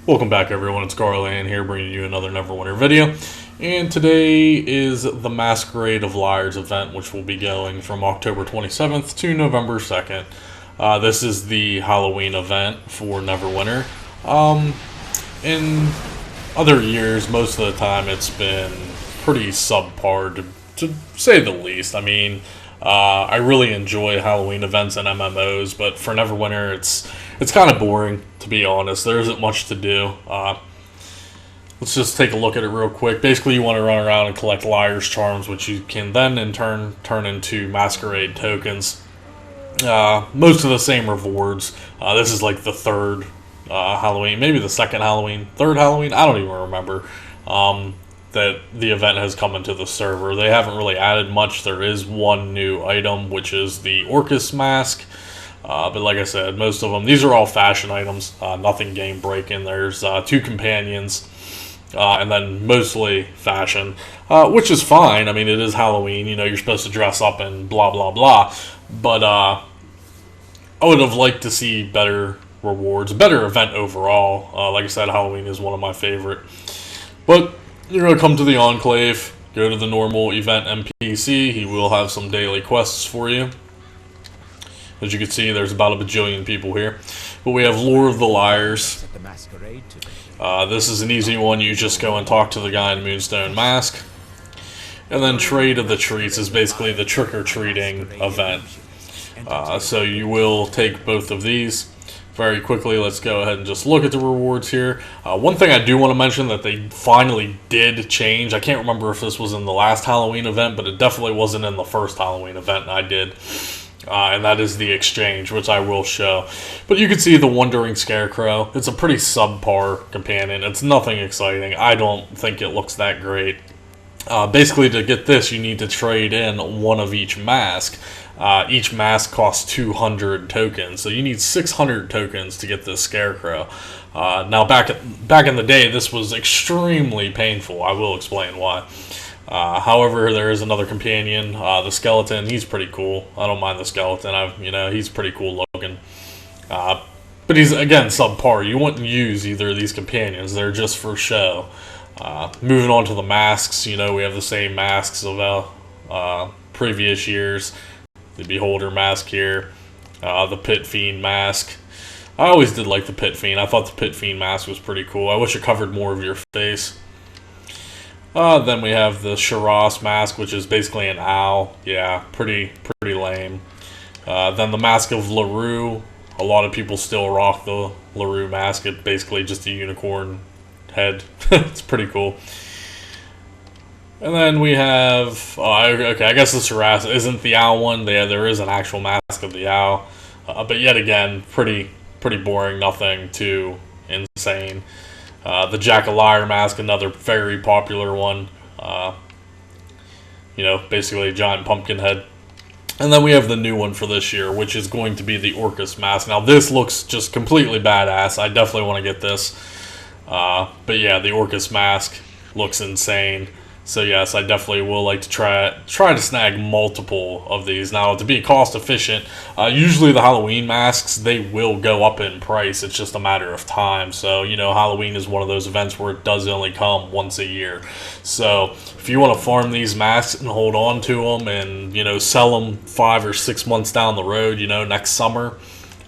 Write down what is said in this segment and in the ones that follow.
Welcome back everyone, it's Garland here bringing you another Neverwinter video. And today is the Masquerade of Liars event, which will be going from October 27th to November 2nd. This is the Halloween event for Neverwinter. In other years, most of the time it's been pretty subpar to say the least. I mean, I really enjoy Halloween events and MMOs, but for Neverwinter it's kind of boring, to be honest. There isn't much to do. Let's just take a look at it real quick. Basically, you want to run around and collect Liar's Charms, which you can then in turn turn into Masquerade tokens. Most of the same rewards. This is like the third Halloween, maybe the second Halloween, third Halloween, I don't even remember, that the event has come into the server. They haven't really added much. There is one new item, which is the Orcus mask. But like I said, most of them, these are all fashion items, nothing game breaking. There's two companions, and then mostly fashion, which is fine. I mean, it is Halloween, you know, you're supposed to dress up and blah, blah, blah. But I would have liked to see better rewards, a better event overall. Like I said, Halloween is one of my favorite. But you're going to come to the Enclave, go to the normal event NPC. He will have some daily quests for you. As you can see, there's about a bajillion people here. But we have Lure of the Liars. This is an easy one. You just go and talk to the guy in Moonstone Mask. And then Trade of the Treats is basically the trick-or-treating event. So you will take both of these. Very quickly, let's go ahead and just look at the rewards here. One thing I do want to mention that they finally did change. I can't remember if this was in the last Halloween event, but it definitely wasn't in the first Halloween event I did. And that is the exchange, which I will show. But you can see the Wandering Scarecrow. It's a pretty subpar companion. It's nothing exciting. I don't think it looks that great. Basically, to get this, you need to trade in one of each mask. Each mask costs 200 tokens, so you need 600 tokens to get this Scarecrow. Now, back in the day, this was extremely painful. I will explain why. However, there is another companion, the Skeleton. He's pretty cool. I don't mind the Skeleton. He's pretty cool looking. But he's, again, subpar. You wouldn't use either of these companions. They're just for show. Moving on to the masks, we have the same masks of previous years. The Beholder mask here, the Pit Fiend mask. I always did like the Pit Fiend. I thought the Pit Fiend mask was pretty cool. I wish it covered more of your face. Then we have the Shiraz mask, which is basically an owl. Yeah, pretty lame. Then the Mask of LaRue. A lot of people still rock the LaRue mask. It's basically just a unicorn head. It's pretty cool. And then we have, okay, I guess the Shiraz isn't the owl one. There is an actual mask of the owl. But yet again, pretty boring, nothing too insane. The Jack-o'-Lantern mask, another very popular one. Basically a giant pumpkin head. And then we have the new one for this year, which is going to be the Orcus mask. Now this looks just completely badass. I definitely want to get this. But yeah, the Orcus mask looks insane. So yes, I definitely will like to try to snag multiple of these. Now, to be cost efficient, usually the Halloween masks, they will go up in price. It's just a matter of time. So, Halloween is one of those events where it does only come once a year. So if you want to farm these masks and hold on to them and, sell them 5 or 6 months down the road, next summer,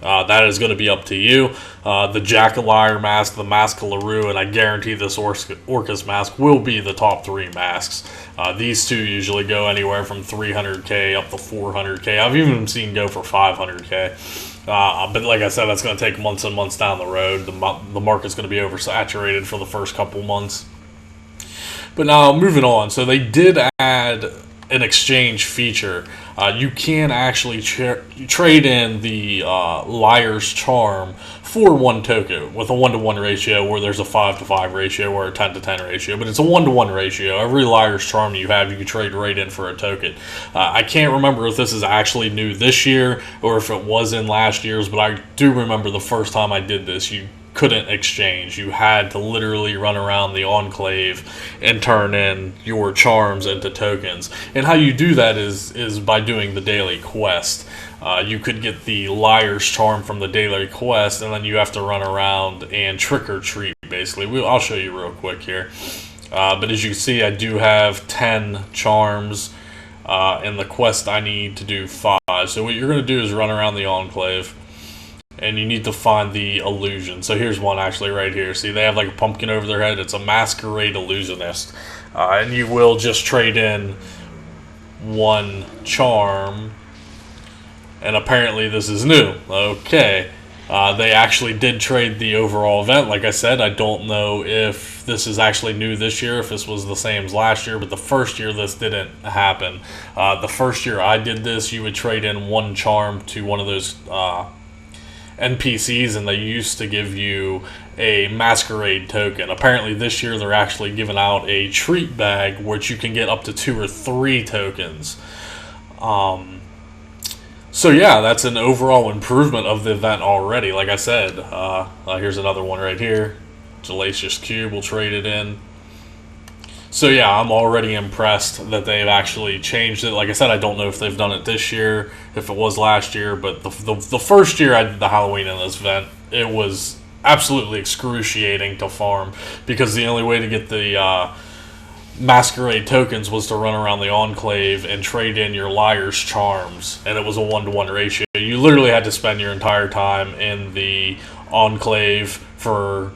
that is going to be up to you. The Jack-o'-Lantern mask, the Mask of LaRue, and I guarantee this Orcus mask will be the top 3 masks. These two usually go anywhere from 300k up to 400k. I've even seen go for 500k. But like I said, that's going to take months and months down the road. The market's going to be oversaturated for the first couple months. But now, moving on. So they did add an exchange feature. You can actually trade in the Liar's Charm for 1 token with a 1-to-1 ratio, where there's a 5-to-5 ratio or a 10-to-10 ratio, but it's a 1-to-1 ratio. Every Liar's Charm you have, you can trade right in for a token. I can't remember if this is actually new this year or if it was in last year's, but I do remember the first time I did this, you couldn't exchange. You had to literally run around the Enclave and turn in your charms into tokens. And how you do that is by doing the daily quest. You could get the Liar's Charm from the daily quest, and then you have to run around and trick or treat, basically. I'll show you real quick here. But as you can see, I do have 10 charms. In the quest, I need to do 5. So what you're going to do is run around the Enclave. And you need to find the illusion. So here's one actually right here. See, they have like a pumpkin over their head. It's a Masquerade illusionist. And you will just trade in 1 charm. And apparently this is new. Okay. They actually did trade the overall event. Like I said, I don't know if this is actually new this year, if this was the same as last year, but the first year this didn't happen. The first year I did this, you would trade in 1 charm to one of those NPCs, and they used to give you a Masquerade token. Apparently this year they're actually giving out a treat bag, which you can get up to 2 or 3 tokens. So yeah, that's an overall improvement of the event already. Like I said, here's another one right here. Gelacious Cube, we'll trade it in. So yeah, I'm already impressed that they've actually changed it. Like I said, I don't know if they've done it this year, if it was last year, but the first year I did the Halloween in this event, it was absolutely excruciating to farm, because the only way to get the Masquerade tokens was to run around the Enclave and trade in your Liar's charms, and it was a 1-to-1 ratio. You literally had to spend your entire time in the Enclave for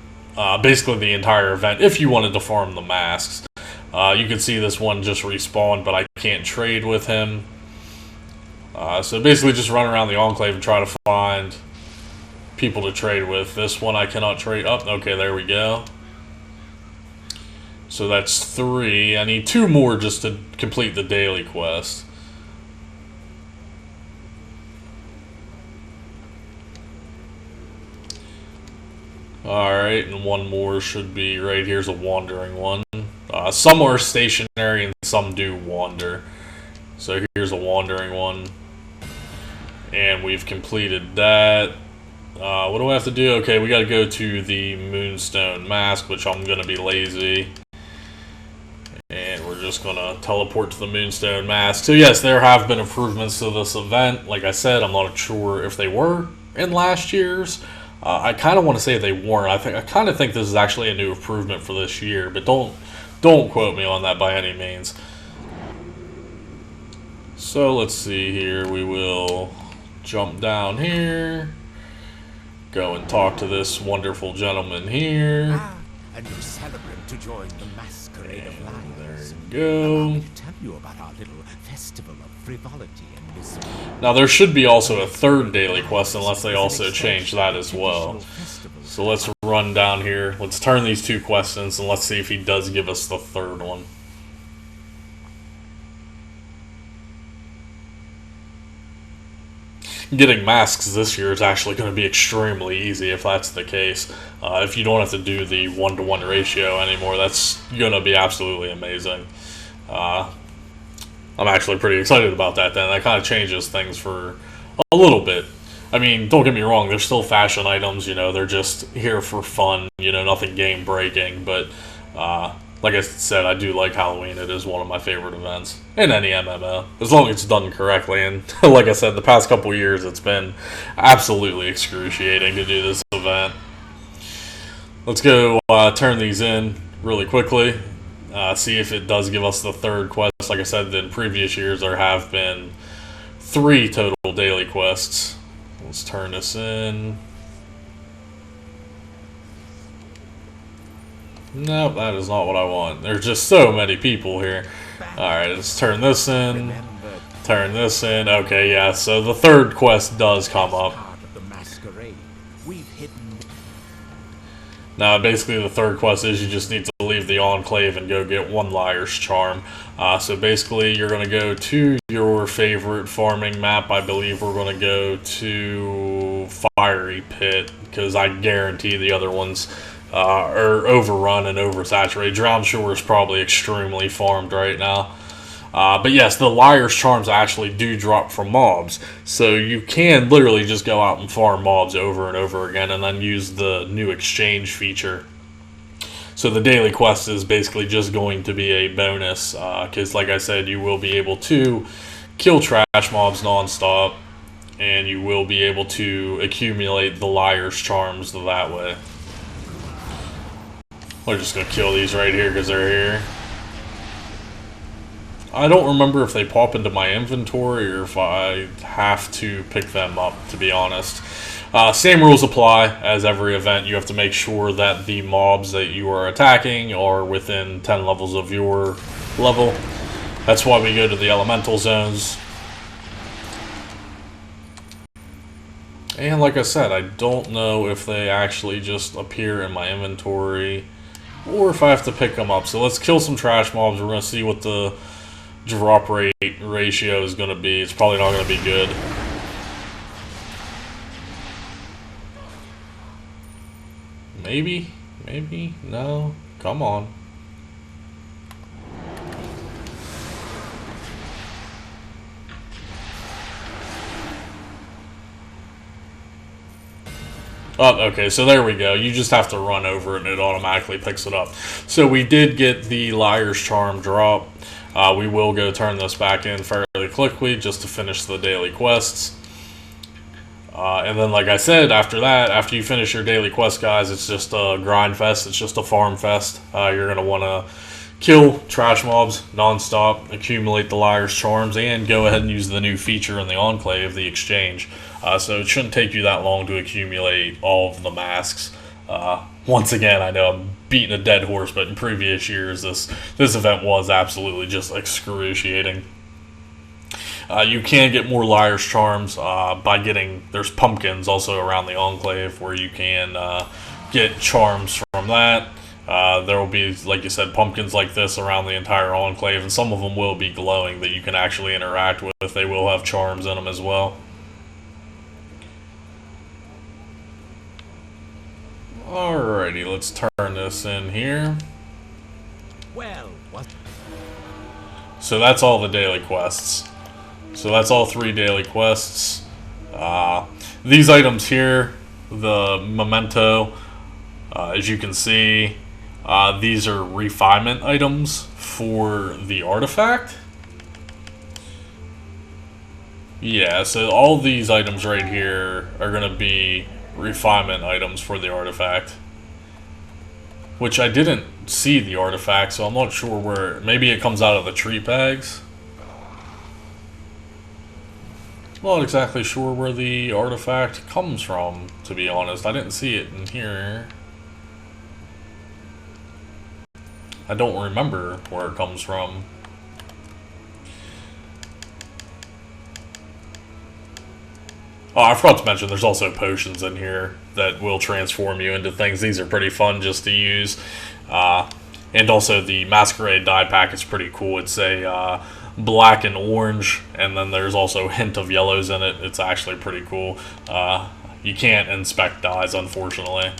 basically the entire event if you wanted to farm the masks. You can see this one just respawned, but I can't trade with him. So basically just run around the Enclave and try to find people to trade with. This one I cannot trade. Oh, okay, there we go. So that's 3. I need 2 more just to complete the daily quest. Alright, and 1 more should be right here's a wandering one. Some are stationary and some do wander. So here's a wandering one. And we've completed that. What do I have to do? Okay, we gotta go to the Moonstone Mask, which I'm gonna be lazy. And we're just going to teleport to the Moonstone Mask. So yes, there have been improvements to this event. Like I said, I'm not sure if they were in last year's. I kind of want to say they weren't. I kind of think this is actually a new improvement for this year, but don't quote me on that by any means. So let's see here. We will jump down here, go and talk to this wonderful gentleman here. A new celebrant to join the Masquerade of Liars. Go. Allow me to tell you about our little festival of frivolity and misery. Now there should be also a 3rd daily quest, unless they also change that as well. So let's run down here. Let's turn these 2 quests in, and let's see if he does give us the 3rd one. Getting masks this year is actually going to be extremely easy if that's the case. If you don't have to do the 1-to-1 ratio anymore, that's going to be absolutely amazing. I'm actually pretty excited about that then. That kind of changes things for a little bit. I mean, don't get me wrong, they're still fashion items, you know, they're just here for fun, you know, nothing game breaking, but like I said, I do like Halloween. It is one of my favorite events in any MMO, as long as it's done correctly. And like I said, the past couple years, it's been absolutely excruciating to do this event. Let's go turn these in really quickly, see if it does give us the 3rd quest. Like I said, in previous years, there have been 3 total daily quests. Let's turn this in. Nope, that is not what I want. There's just so many people here. Alright, let's turn this in. Turn this in. Okay, yeah, so the 3rd quest does come up. Now, basically the 3rd quest is you just need to leave the Enclave and go get 1 Liar's Charm. So basically you're going to go to your favorite farming map. I believe we're going to go to Fiery Pit, because I guarantee the other ones are overrun and oversaturated. Drowned Shore is probably extremely farmed right now. But yes, the Liar's Charms actually do drop from mobs. So you can literally just go out and farm mobs over and over again and then use the new exchange feature. So the daily quest is basically just going to be a bonus. Because like I said, you will be able to kill trash mobs nonstop. And you will be able to accumulate the Liar's Charms that way. We're just gonna kill these right here because they're here. I don't remember if they pop into my inventory or if I have to pick them up, to be honest. Same rules apply as every event. You have to make sure that the mobs that you are attacking are within 10 levels of your level. That's why we go to the elemental zones. And like I said, I don't know if they actually just appear in my inventory or if I have to pick them up. So let's kill some trash mobs. We're going to see what the drop rate ratio is going to be. It's probably not going to be good. Maybe? Maybe? No? Come on. Oh, okay, so there we go. You just have to run over it and it automatically picks it up. So we did get the Liar's Charm drop. We will go turn this back in fairly quickly just to finish the daily quests. And then, like I said, after that, after you finish your daily quest, guys, it's just a grind fest. It's just a farm fest. You're going to want to kill trash mobs non-stop, accumulate the Liar's Charms, and go ahead and use the new feature in the Enclave, the Exchange. So it shouldn't take you that long to accumulate all of the masks. Once again, I know I'm beating a dead horse, but in previous years, this event was absolutely just excruciating. You can get more Liar's Charms by getting... There's pumpkins also around the Enclave where you can get charms from that. There will be, like you said, pumpkins like this around the entire Enclave, and some of them will be glowing that you can actually interact with. They will have charms in them as well. Alrighty, let's turn this in here. Well, what? So that's all the daily quests. So that's all 3 daily quests. These items here, the memento, as you can see, these are refinement items for the artifact. Yeah, so all these items right here are going to be refinement items for the artifact. Which I didn't see the artifact, so I'm not sure where... Maybe it comes out of the tree bags. Not exactly sure where the artifact comes from, to be honest. I didn't see it in here. I don't remember where it comes from. Oh, I forgot to mention, there's also potions in here that will transform you into things. These are pretty fun just to use. And also the Masquerade dye pack is pretty cool. It's a black and orange, and then there's also a hint of yellows in it. It's actually pretty cool. You can't inspect dyes, unfortunately.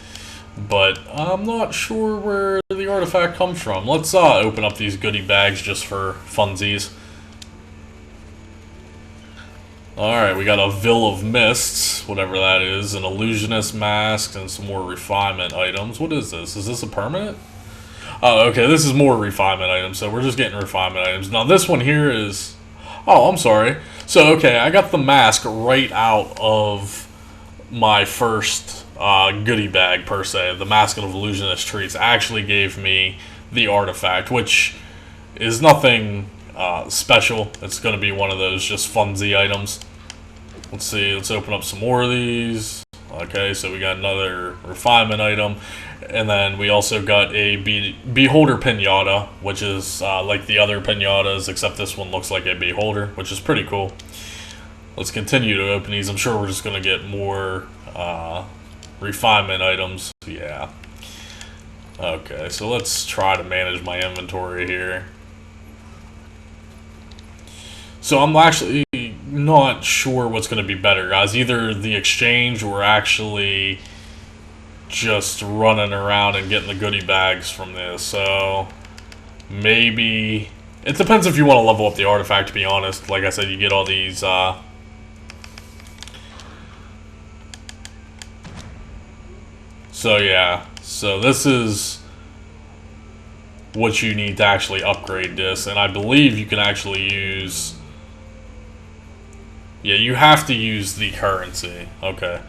But I'm not sure where the artifact comes from. Let's open up these goodie bags just for funsies. Alright, we got a Veil of Mists, whatever that is, an Illusionist Mask, and some more refinement items. What is this? Is this a permanent? Oh, okay, this is more refinement items, so we're just getting refinement items. Now, this one here is... Oh, I'm sorry. So, okay, I got the mask right out of my first goodie bag, per se. The Mask of Illusionist Treats actually gave me the artifact, which is nothing... special. It's going to be one of those just funsy items. Let's see, let's open up some more of these. Okay, so we got another refinement item, and then we also got a beholder pinata, which is like the other pinatas, except this one looks like a beholder, which is pretty cool. Let's continue to open these. I'm sure we're just going to get more refinement items. Yeah. Okay, so let's try to manage my inventory here. So I'm actually not sure what's going to be better, guys. Either the exchange or actually just running around and getting the goodie bags from this. So maybe... It depends if you want to level up the artifact, to be honest. Like I said, you get all these... So yeah. So this is what you need to actually upgrade this. And I believe you can actually use... Yeah, you have to use the currency. Okay.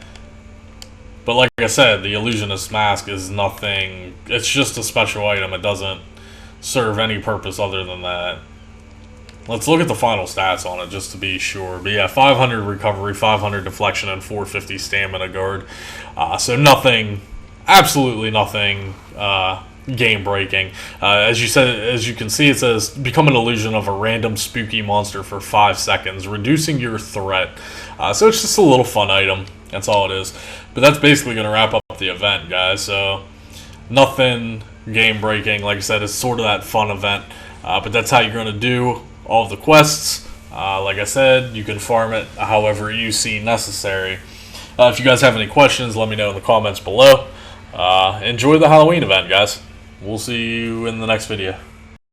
But like I said, the Illusionist Mask is nothing. It's just a special item. It doesn't serve any purpose other than that. Let's look at the final stats on it just to be sure. But yeah, 500 recovery, 500 deflection, and 450 stamina guard. So nothing, absolutely nothing game breaking. As you can see, it says become an illusion of a random spooky monster for 5 seconds, reducing your threat. So it's just a little fun item. That's all it is. But that's basically going to wrap up the event, guys. So nothing game breaking. Like I said, it's sort of that fun event. But that's how you're going to do all of the quests. Like I said, you can farm it however you see necessary. If you guys have any questions, let me know in the comments below. Enjoy the Halloween event, guys. We'll see you in the next video.